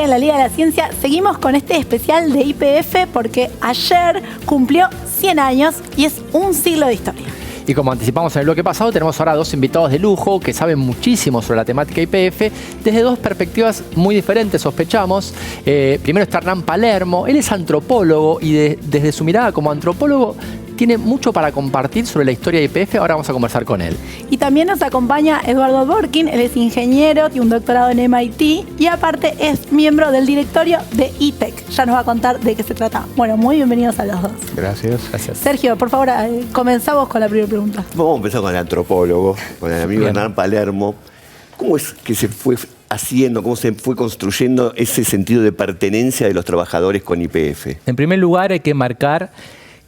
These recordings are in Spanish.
en la Liga de la Ciencia seguimos con este especial de YPF porque ayer cumplió 100 años y es un siglo de historia. Y como anticipamos en el bloque pasado, tenemos ahora dos invitados de lujo que saben muchísimo sobre la temática YPF desde dos perspectivas muy diferentes, sospechamos. Primero está Hernán Palermo, él es antropólogo y desde su mirada como antropólogo tiene mucho para compartir sobre la historia de YPF. Ahora vamos a conversar con él. Y también nos acompaña Eduardo Dworkin, él es ingeniero, tiene un doctorado en MIT y aparte es miembro del directorio de ITEC. Ya nos va a contar de qué se trata. Bueno, muy bienvenidos a los dos. Gracias. Sergio, por favor, comenzamos con la primera pregunta. Vamos a empezar con el antropólogo, con el amigo Hernán Palermo. ¿Cómo es que se fue haciendo, cómo se fue construyendo ese sentido de pertenencia de los trabajadores con YPF? En primer lugar, hay que marcar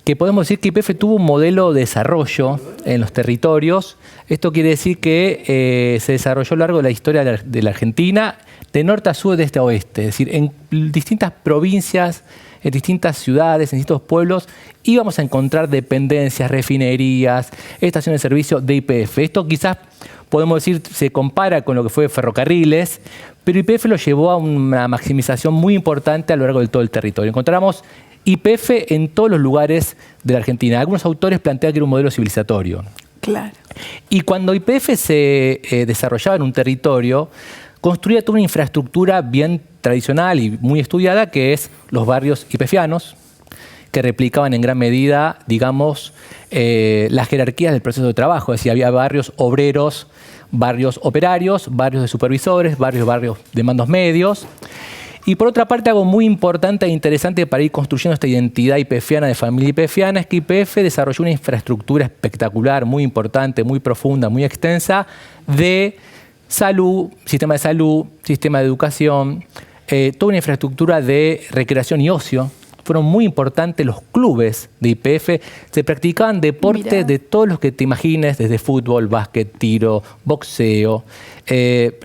que podemos decir que YPF tuvo un modelo de desarrollo en los territorios. Esto quiere decir que se desarrolló a lo largo de la historia de la Argentina, de norte a sur, de este a oeste. Es decir, en distintas provincias, en distintas ciudades, en distintos pueblos, íbamos a encontrar dependencias, refinerías, estaciones de servicio de YPF. Esto quizás, podemos decir, se compara con lo que fue ferrocarriles, pero YPF lo llevó a una maximización muy importante a lo largo de todo el territorio. Encontramos YPF en todos los lugares de la Argentina. Algunos autores plantean que era un modelo civilizatorio. Claro. Y cuando YPF se desarrollaba en un territorio, construía toda una infraestructura bien tradicional y muy estudiada, que es los barrios YPFianos, que replicaban en gran medida, digamos, las jerarquías del proceso de trabajo. Es decir, había barrios obreros, barrios operarios, barrios de supervisores, barrios de mandos medios. Y por otra parte, algo muy importante e interesante para ir construyendo esta identidad YPFiana, de familia YPFiana, es que YPF desarrolló una infraestructura espectacular, muy importante, muy profunda, muy extensa, de salud, sistema de educación, toda una infraestructura de recreación y ocio. Fueron muy importantes los clubes de YPF. Se practicaban deportes de todos los que te imagines, desde fútbol, básquet, tiro, boxeo,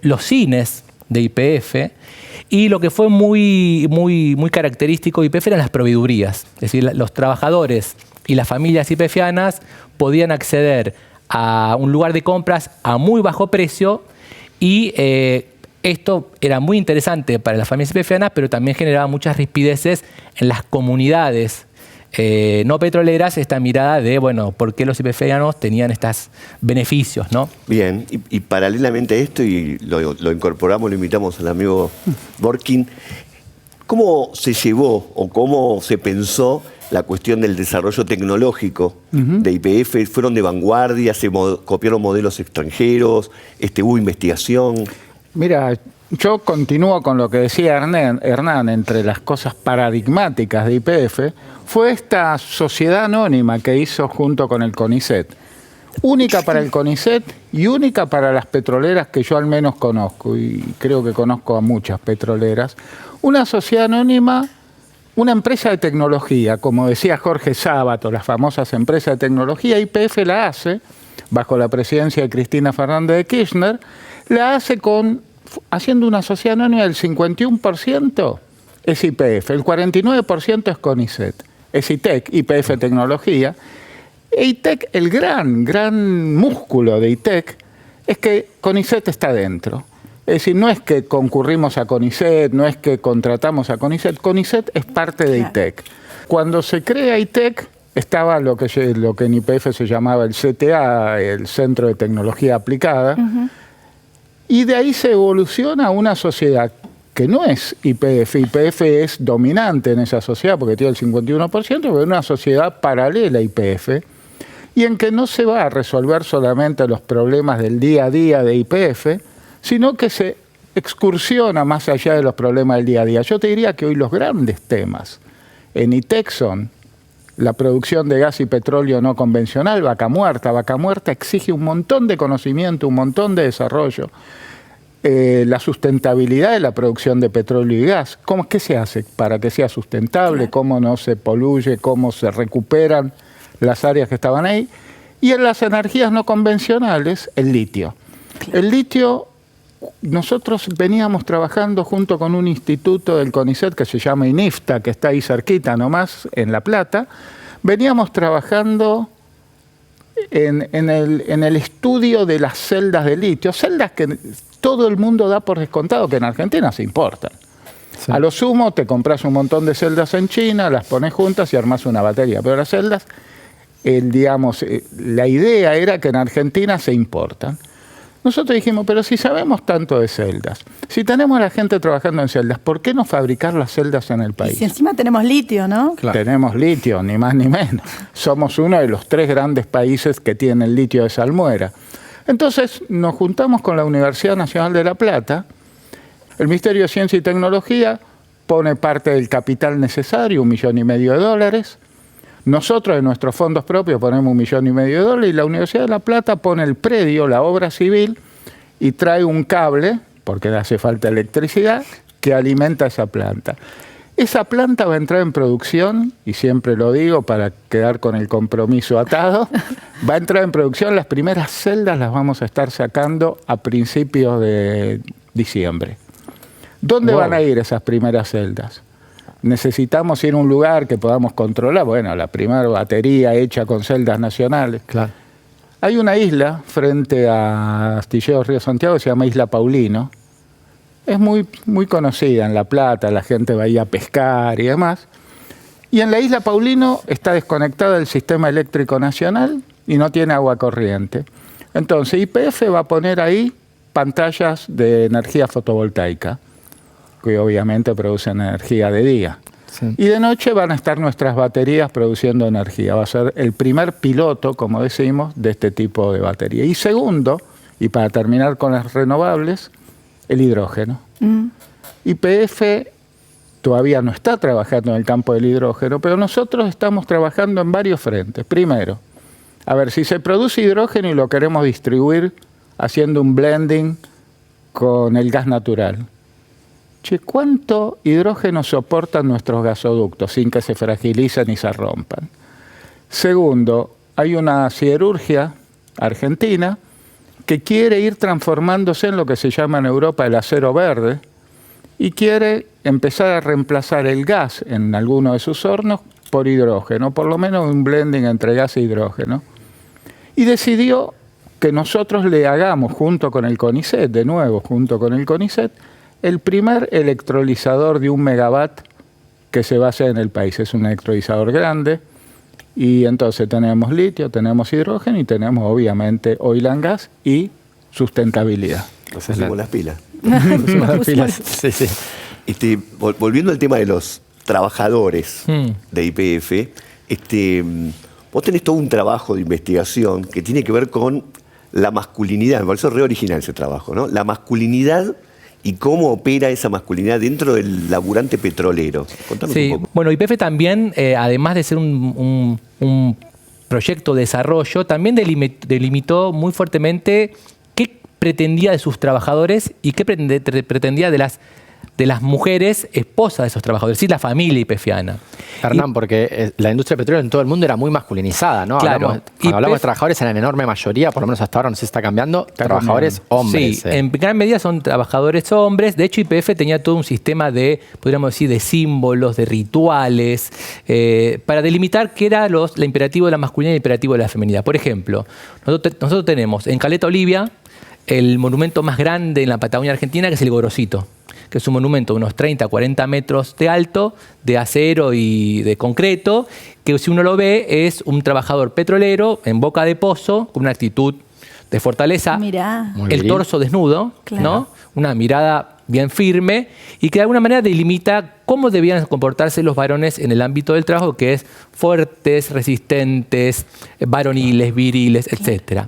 los cines de YPF. Y lo que fue muy característico de YPF eran las proveedurías. Es decir, los trabajadores y las familias YPFianas podían acceder a un lugar de compras a muy bajo precio y esto era muy interesante para las familias YPFianas, pero también generaba muchas rispideces en las comunidades no petroleras, esta mirada de, bueno, ¿por qué los YPFianos tenían estos beneficios, ¿no? Bien, y paralelamente a esto, y lo incorporamos, lo invitamos al amigo Dworkin, ¿cómo se llevó o cómo se pensó la cuestión del desarrollo tecnológico de YPF? ¿Fueron de vanguardia? ¿Se copiaron modelos extranjeros? ¿Hubo investigación? Mira, yo continúo con lo que decía Hernán, entre las cosas paradigmáticas de YPF, fue esta sociedad anónima que hizo junto con el CONICET. Única para el CONICET y única para las petroleras que yo al menos conozco, y creo que conozco a muchas petroleras. Una sociedad anónima, una empresa de tecnología, como decía Jorge Sábato, las famosas empresas de tecnología, YPF la hace, bajo la presidencia de Cristina Fernández de Kirchner, la hace haciendo una sociedad anónima del 51% es YPF, el 49% es CONICET, es ITEC, YPF Tecnología. E ITEC, el gran músculo de ITEC, es que CONICET está dentro. Es decir, no es que concurrimos a CONICET, no es que contratamos a CONICET, CONICET es parte de ITEC. Cuando se crea ITEC, estaba lo que en YPF se llamaba el CTA, el Centro de Tecnología Aplicada, y de ahí se evoluciona a una sociedad que no es YPF. YPF es dominante en esa sociedad porque tiene el 51%, pero es una sociedad paralela a YPF, y en que no se va a resolver solamente los problemas del día a día de YPF, sino que se excursiona más allá de los problemas del día a día. Yo te diría que hoy los grandes temas en ITEC son la producción de gas y petróleo no convencional, Vaca Muerta. Vaca Muerta exige un montón de conocimiento, un montón de desarrollo. La sustentabilidad de la producción de petróleo y gas. ¿Qué se hace para que sea sustentable? ¿Cómo no se poluye? ¿Cómo se recuperan las áreas que estaban ahí? Y en las energías no convencionales, el litio. El litio, nosotros veníamos trabajando junto con un instituto del CONICET que se llama INIFTA, que está ahí cerquita nomás, en La Plata. Veníamos trabajando en el estudio de las celdas de litio, celdas que todo el mundo da por descontado que en Argentina se importan. A lo sumo te compras un montón de celdas en China, las pones juntas y armas una batería. Pero las celdas, la idea era que en Argentina se importan. Nosotros dijimos, pero si sabemos tanto de celdas, si tenemos a la gente trabajando en celdas, ¿por qué no fabricar las celdas en el Y país? si encima tenemos litio, ¿no? Claro. Tenemos litio, ni más ni menos. Somos uno de los 3 grandes países que tienen litio de salmuera. Entonces nos juntamos con la Universidad Nacional de La Plata. El Ministerio de Ciencia y Tecnología pone parte del capital necesario, $1,5 millones. Nosotros, de nuestros fondos propios, ponemos $1,5 millones y la Universidad de La Plata pone el predio, la obra civil, y trae un cable, porque le hace falta electricidad, que alimenta esa planta. Esa planta va a entrar en producción, y siempre lo digo para quedar con el compromiso atado, va a entrar en producción, las primeras celdas las vamos a estar sacando a principios de diciembre. ¿Dónde van a ir esas primeras celdas? Necesitamos ir a un lugar que podamos controlar. Bueno, la primera batería hecha con celdas nacionales. Claro. Hay una isla frente a Astilleros Río Santiago que se llama Isla Paulino. Es muy, muy conocida en La Plata, la gente va ahí a pescar y demás. Y en la Isla Paulino está desconectada el sistema eléctrico nacional y no tiene agua corriente. Entonces YPF va a poner ahí pantallas de energía fotovoltaica, que obviamente producen energía de día. Sí. Y de noche van a estar nuestras baterías produciendo energía. Va a ser el primer piloto, como decimos, de este tipo de batería. Y segundo, y para terminar con las renovables, el hidrógeno. YPF todavía no está trabajando en el campo del hidrógeno, pero nosotros estamos trabajando en varios frentes. Primero, a ver, si se produce hidrógeno y lo queremos distribuir haciendo un blending con el gas natural. Che, ¿cuánto hidrógeno soportan nuestros gasoductos sin que se fragilicen y se rompan? Segundo, hay una siderurgia argentina que quiere ir transformándose en lo que se llama en Europa el acero verde y quiere empezar a reemplazar el gas en alguno de sus hornos por hidrógeno, por lo menos un blending entre gas e hidrógeno. Y decidió que nosotros le hagamos, junto con el CONICET, de nuevo, junto con el CONICET, el primer electrolizador de 1 megawatt que se va a hacer en el país. Es un electrolizador grande y entonces tenemos litio, tenemos hidrógeno y tenemos obviamente oil and gas y sustentabilidad. Nos pusimos las pilas. Las pilas. Sí, sí. Volviendo al tema de los trabajadores de YPF, vos tenés todo un trabajo de investigación que tiene que ver con la masculinidad. Me pareció re original ese trabajo, ¿no? La masculinidad y cómo opera esa masculinidad dentro del laburante petrolero. Contanos un poco. Bueno, YPF también, además de ser un proyecto de desarrollo, también delimitó muy fuertemente qué pretendía de sus trabajadores y qué pretendía de las mujeres esposas de esos trabajadores, es decir, la familia YPFiana. Hernán, porque la industria petrolera en todo el mundo era muy masculinizada, ¿no? Claro. Cuando hablamos de trabajadores, eran en enorme mayoría, por lo menos hasta ahora no se está cambiando, trabajadores hombres. Sí, en gran medida son trabajadores hombres. De hecho, YPF tenía todo un sistema de, podríamos decir, de símbolos, de rituales, para delimitar qué era el imperativo de la masculinidad y el imperativo de la feminidad. Por ejemplo, nosotros tenemos en Caleta Olivia el monumento más grande en la Patagonia Argentina, que es el Gorosito, que es un monumento de unos 30, 40 metros de alto, de acero y de concreto, que si uno lo ve es un trabajador petrolero en boca de pozo, con una actitud de fortaleza, Mirá. Muy el viril. torso desnudo, Claro. ¿no? Una mirada bien firme y que de alguna manera delimita cómo debían comportarse los varones en el ámbito del trabajo, que es fuertes, resistentes, varoniles, viriles, etc.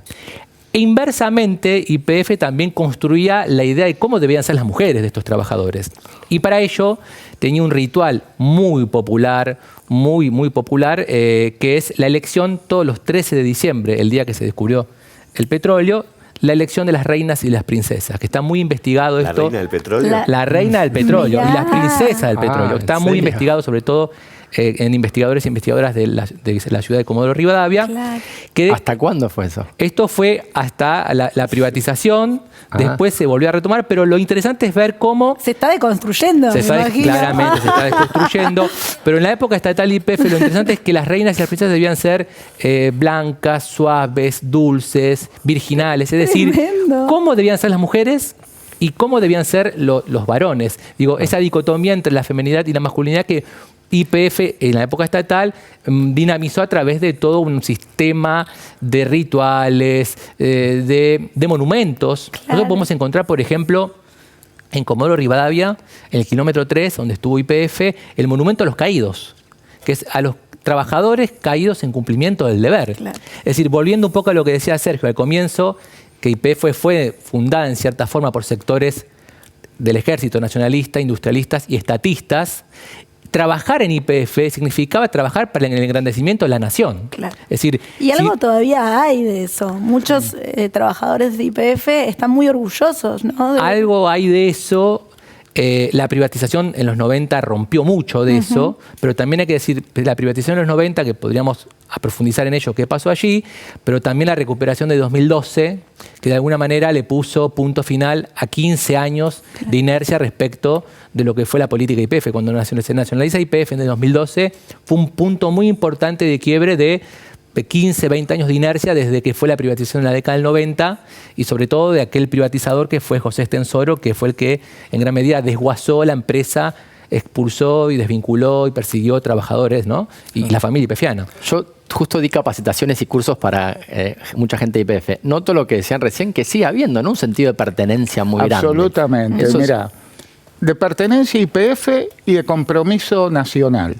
E inversamente, YPF también construía la idea de cómo debían ser las mujeres de estos trabajadores. Y para ello tenía un ritual muy popular, muy popular, que es la elección todos los 13 de diciembre, el día que se descubrió el petróleo, la elección de las reinas y las princesas, que está muy investigado ¿La esto. reina del petróleo? La reina del petróleo y las Mirá. princesas del petróleo. ¿en Está muy serio? investigado, sobre todo en investigadores e investigadoras de la ciudad de Comodoro Rivadavia. Claro. Que ¿Hasta cuándo fue eso? esto fue hasta la privatización, Ajá. después se volvió a retomar, pero lo interesante es ver cómo Se está deconstruyendo, se me está imagino. claramente se está desconstruyendo, pero en la época estatal YPF lo interesante es que las reinas y las princesas debían ser blancas, suaves, dulces, virginales, es decir, Tremendo. cómo debían ser las mujeres y cómo debían ser los varones. Digo, esa dicotomía entre la feminidad y la masculinidad que YPF en la época estatal dinamizó a través de todo un sistema de rituales, de monumentos. Claro. Nosotros podemos encontrar, por ejemplo, en Comodoro Rivadavia, en el kilómetro 3, donde estuvo YPF, el monumento a los caídos, que es a los trabajadores caídos en cumplimiento del deber. Claro. Es decir, volviendo un poco a lo que decía Sergio al comienzo, que YPF fue fundada en cierta forma por sectores del ejército nacionalista, industrialistas y estatistas. Trabajar en YPF significaba trabajar para el engrandecimiento de la nación. Claro. Es decir, Y algo si- todavía hay de eso. Muchos trabajadores de YPF están muy orgullosos, ¿no? algo hay de eso. La privatización en los 90 rompió mucho de eso, pero también hay que decir, la privatización en los 90, que podríamos profundizar en ello, qué pasó allí, pero también la recuperación de 2012, que de alguna manera le puso punto final a 15 años de inercia respecto de lo que fue la política YPF. Cuando se nacionaliza YPF en el 2012, fue un punto muy importante de quiebre de 15, 20 años de inercia desde que fue la privatización en la década del 90 y sobre todo de aquel privatizador que fue José Estensoro, que fue el que en gran medida desguazó la empresa, expulsó y desvinculó y persiguió trabajadores, ¿no? Y la familia YPFiana. Yo justo di capacitaciones y cursos para mucha gente de YPF. Noto lo que decían recién, que sigue habiendo, ¿no? Un sentido de pertenencia muy grande. Absolutamente. Eso es- Mira, de pertenencia a YPF y de compromiso nacional.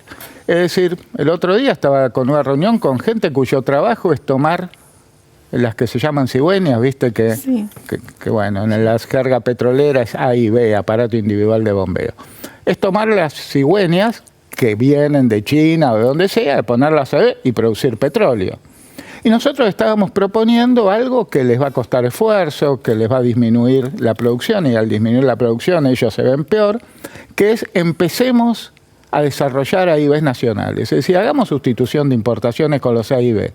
Es decir, el otro día estaba con una reunión con gente cuyo trabajo es tomar las que se llaman cigüeñas, viste que, Sí. que, bueno, en la jerga petrolera es A y B, aparato individual de bombeo. Es tomar las cigüeñas que vienen de China o de donde sea, ponerlas a B y producir petróleo. Y nosotros estábamos proponiendo algo que les va a costar esfuerzo, que les va a disminuir la producción, y al disminuir la producción ellos se ven peor, que es empecemos a desarrollar AIBs nacionales. Es decir, hagamos sustitución de importaciones con los AIB.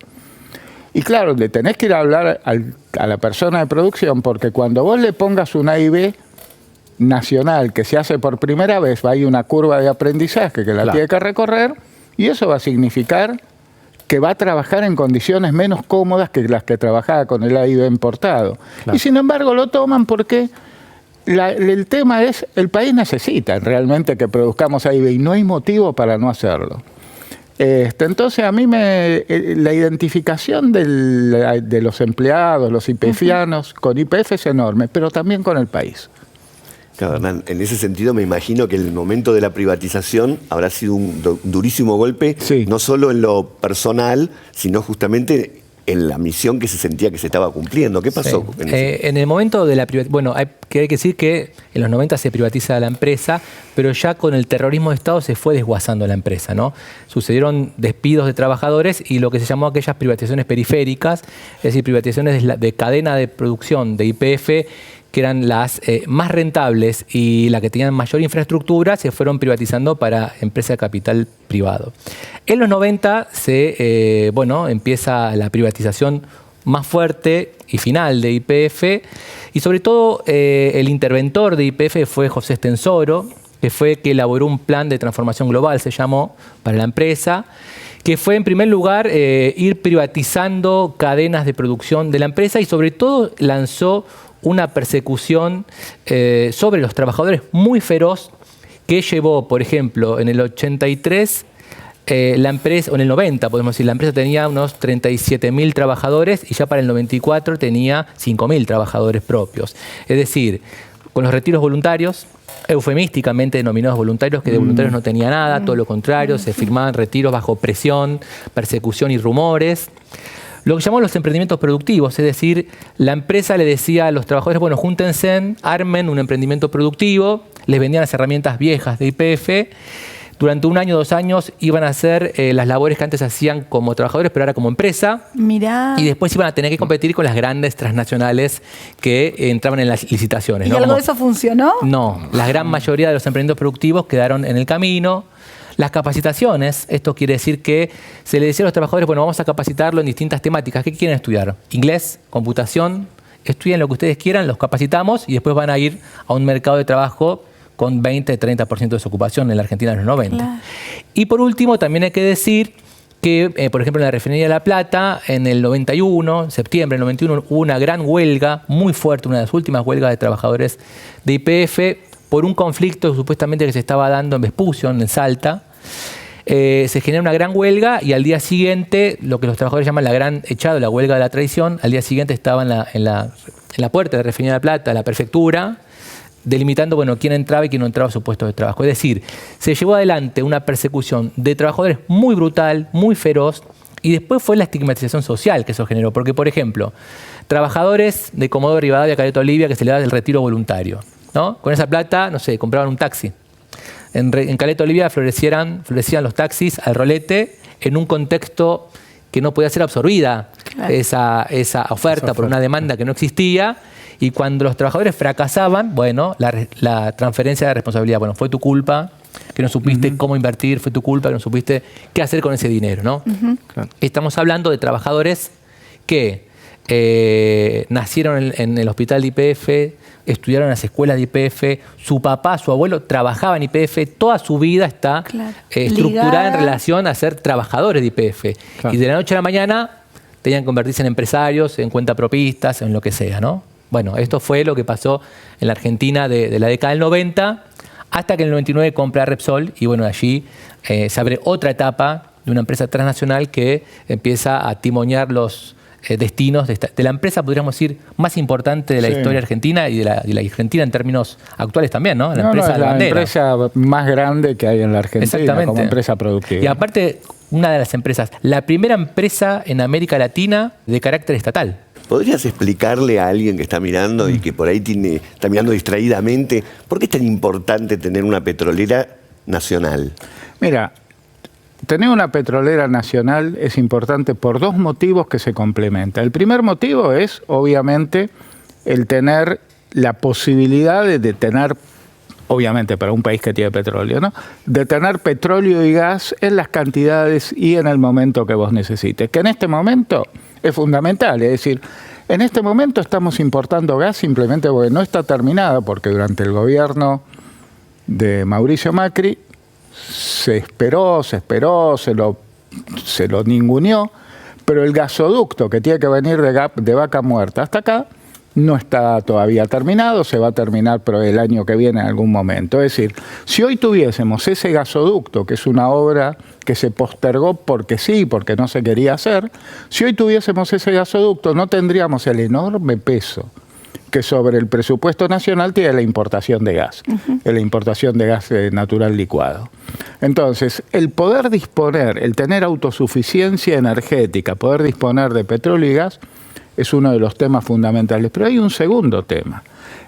Y claro, le tenés que ir a hablar a la persona de producción, porque cuando vos le pongas un AIB nacional que se hace por primera vez, va a ir una curva de aprendizaje que la Claro. tiene que recorrer, y eso va a significar que va a trabajar en condiciones menos cómodas que las que trabajaba con el AIB importado. Claro. Y sin embargo lo toman porque el tema es, el país necesita realmente que produzcamos AIB y no hay motivo para no hacerlo. Entonces a mí la identificación de los empleados, los YPFianos, con YPF es enorme, pero también con el país. Claro, Hernán, en ese sentido me imagino que el momento de la privatización habrá sido un durísimo golpe, Sí. no solo en lo personal, sino justamente en la misión que se sentía que se estaba cumpliendo. ¿Qué pasó? Sí. en ese- En el momento de la privatización, bueno, hay que decir que en los 90 se privatiza la empresa, pero ya con el terrorismo de Estado se fue desguazando la empresa, ¿no? Sucedieron despidos de trabajadores y lo que se llamó aquellas privatizaciones periféricas, es decir, privatizaciones de cadena de producción de YPF, que eran las más rentables y las que tenían mayor infraestructura, se fueron privatizando para empresas de capital privado. En los 90 empieza la privatización más fuerte y final de YPF, y sobre todo el interventor de YPF fue José Estensoro, que fue que elaboró un plan de transformación global, se llamó, para la empresa, que fue en primer lugar ir privatizando cadenas de producción de la empresa y sobre todo lanzó una persecución sobre los trabajadores muy feroz que llevó, por ejemplo, en el 83, la empresa, o en el 90 podemos decir, la empresa tenía unos 37.000 trabajadores y ya para el 94 tenía 5.000 trabajadores propios. Es decir, con los retiros voluntarios, eufemísticamente denominados voluntarios, que de voluntarios no tenía nada, todo lo contrario, se firmaban retiros bajo presión, persecución y rumores. Lo que llamamos los emprendimientos productivos, es decir, la empresa le decía a los trabajadores, bueno, júntense, armen un emprendimiento productivo, les vendían las herramientas viejas de YPF, durante 1 año, 2 años iban a hacer las labores que antes hacían como trabajadores, pero ahora como empresa, Mirá. y después iban a tener que competir con las grandes transnacionales que entraban en las licitaciones. ¿Y ¿no? algo Como- de eso funcionó? No, la gran mayoría de los emprendimientos productivos quedaron en el camino. Las capacitaciones, esto quiere decir que se le decía a los trabajadores, bueno, vamos a capacitarlo en distintas temáticas. ¿Qué quieren estudiar? Inglés, computación, estudien lo que ustedes quieran, los capacitamos y después van a ir a un mercado de trabajo con 20-30% de desocupación en la Argentina en los 90. Claro. Y por último, también hay que decir que, por ejemplo, en la refinería de La Plata, en el 91, en septiembre del 91, hubo una gran huelga, muy fuerte, una de las últimas huelgas de trabajadores de YPF, por un conflicto supuestamente que se estaba dando en Vespucio, en Salta. Se genera una gran huelga y al día siguiente, lo que los trabajadores llaman la gran echado, la huelga de la traición, al día siguiente estaba en la puerta de la refinería de La Plata, la prefectura, delimitando quién entraba y quién no entraba a su puesto de trabajo. Es decir, se llevó adelante una persecución de trabajadores muy brutal, muy feroz, y después fue la estigmatización social que eso generó. Porque, por ejemplo, trabajadores de Comodoro Rivadavia, Caleta Olivia, que se le da el retiro voluntario, ¿no? Con esa plata, no sé, compraban un taxi. En Caleta Olivia florecían los taxis al rolete en un contexto que no podía ser absorbida, claro, esa oferta por una demanda que no existía. Y cuando los trabajadores fracasaban, la transferencia de responsabilidad, fue tu culpa que no supiste cómo invertir, fue tu culpa que no supiste qué hacer con ese dinero, ¿no? Claro. Estamos hablando de trabajadores que nacieron en el hospital de YPF, estudiaron en las escuelas de YPF, su papá, su abuelo trabajaban en YPF, toda su vida está estructurada en relación a ser trabajadores de YPF. Claro. Y de la noche a la mañana tenían que convertirse en empresarios, en cuentapropistas, en lo que sea, ¿no? Esto fue lo que pasó en la Argentina de la década del 90, hasta que en el 99 compra Repsol y allí se abre otra etapa de una empresa transnacional que empieza a timonear los destinos de la empresa, podríamos decir, más importante de la historia argentina y de la Argentina en términos actuales también, ¿no? La empresa más grande que hay en la Argentina como empresa productiva. Y aparte, una de las empresas, la primera empresa en América Latina de carácter estatal. ¿Podrías explicarle a alguien que está mirando y que por ahí está mirando distraídamente, por qué es tan importante tener una petrolera nacional? Mira, tener una petrolera nacional es importante por dos motivos que se complementan. El primer motivo es, obviamente, el tener la posibilidad de tener, obviamente para un país que tiene petróleo, ¿no?, de tener petróleo y gas en las cantidades y en el momento que vos necesites, que en este momento es fundamental. Es decir, en este momento estamos importando gas simplemente porque no está terminado, porque durante el gobierno de Mauricio Macri se esperó, se lo ninguneó, pero el gasoducto que tiene que venir de Vaca Muerta hasta acá no está todavía terminado, se va a terminar pero el año que viene en algún momento. Es decir, si hoy tuviésemos ese gasoducto, que es una obra que se postergó porque sí, porque no se quería hacer, si hoy tuviésemos ese gasoducto no tendríamos el enorme peso que sobre el presupuesto nacional tiene la importación de gas, la importación de gas natural licuado. Entonces, el poder disponer, el tener autosuficiencia energética, poder disponer de petróleo y gas, es uno de los temas fundamentales. Pero hay un segundo tema.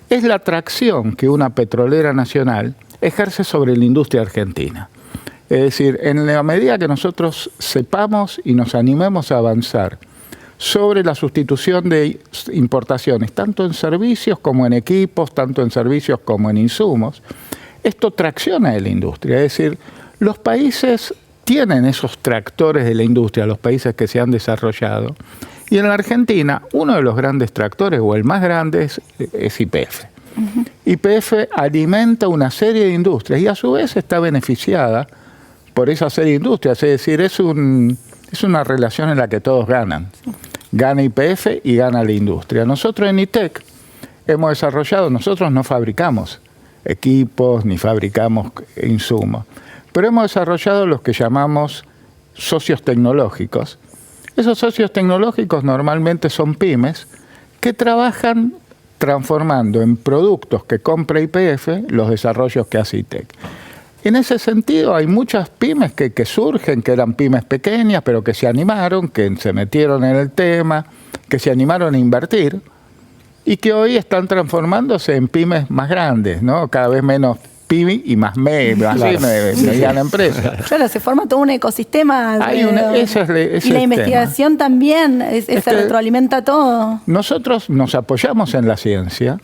Es la atracción que una petrolera nacional ejerce sobre la industria argentina. Es decir, en la medida que nosotros sepamos y nos animemos a avanzar sobre la sustitución de importaciones, tanto en servicios como en equipos, tanto en servicios como en insumos, esto tracciona a la industria. Es decir, los países tienen esos tractores de la industria, los países que se han desarrollado. Y en la Argentina, uno de los grandes tractores, o el más grande, es YPF. YPF alimenta una serie de industrias y a su vez está beneficiada por esa serie de industrias. Es decir, es una relación en la que todos ganan. Gana YPF y gana la industria. Nosotros en ITEC hemos desarrollado, nosotros no fabricamos equipos ni fabricamos insumos, pero hemos desarrollado los que llamamos socios tecnológicos. Esos socios tecnológicos normalmente son pymes que trabajan transformando en productos que compra YPF los desarrollos que hace ITEC. En ese sentido hay muchas pymes que surgen, que eran pymes pequeñas, pero que se animaron, que se metieron en el tema, que se animaron a invertir y que hoy están transformándose en pymes más grandes, ¿no? Cada vez menos pyme y más mediana empresa. Claro, se forma todo un ecosistema. Y la investigación también, se retroalimenta todo. Nosotros nos apoyamos en la ciencia,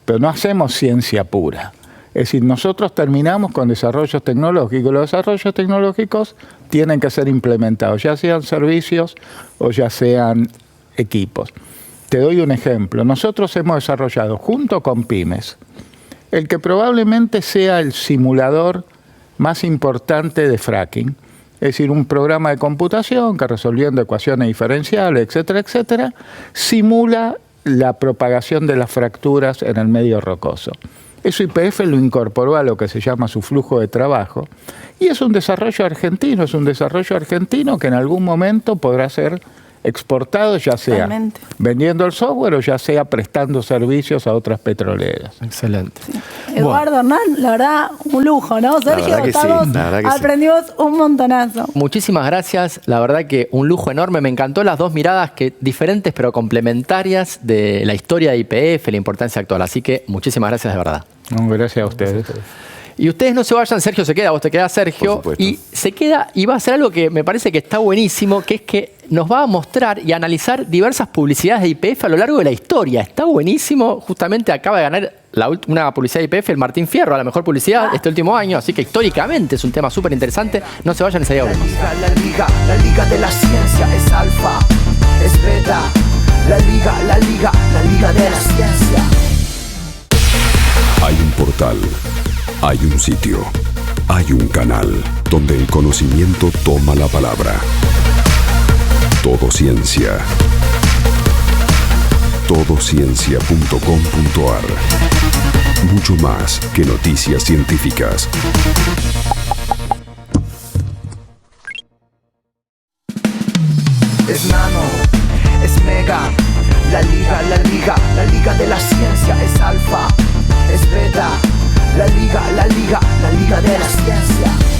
pero no hacemos ciencia pura. Es decir, nosotros terminamos con desarrollos tecnológicos. Los desarrollos tecnológicos tienen que ser implementados, ya sean servicios o ya sean equipos. Te doy un ejemplo. Nosotros hemos desarrollado, junto con pymes, el que probablemente sea el simulador más importante de fracking, Es decir, un programa de computación que resolviendo ecuaciones diferenciales, etcétera, etcétera, simula la propagación de las fracturas en el medio rocoso. Eso YPF lo incorporó a lo que se llama su flujo de trabajo. Y es un desarrollo argentino que en algún momento podrá ser exportado, ya sea Totalmente. vendiendo el software o ya sea prestando servicios a otras petroleras. Excelente. Eduardo, Hernán, la verdad, un lujo, ¿no? Sergio, verdad que sí, estamos, la verdad que sí. aprendimos un montonazo. Muchísimas gracias, la verdad que un lujo enorme, me encantó las dos miradas diferentes pero complementarias de la historia de YPF, la importancia actual, así que muchísimas gracias de verdad. No, gracias a ustedes. Y ustedes no se vayan, Sergio se queda, vos te quedás, Sergio, Por supuesto. y se queda y va a hacer algo que me parece que está buenísimo, que es que nos va a mostrar y analizar diversas publicidades de YPF a lo largo de la historia. Está buenísimo, justamente acaba de ganar una publicidad de YPF el Martín Fierro a la mejor publicidad este último año, así que históricamente es un tema súper interesante. No se vayan, enseguida volvemos. La liga de la ciencia es alfa, es beta. La liga de la ciencia. Hay un portal, hay un sitio, hay un canal donde el conocimiento toma la palabra. Todo Ciencia. Todociencia.com.ar. Mucho más que noticias científicas. Es nano, es mega. La liga de la ciencia es alfa, es beta. La liga de la ciencia.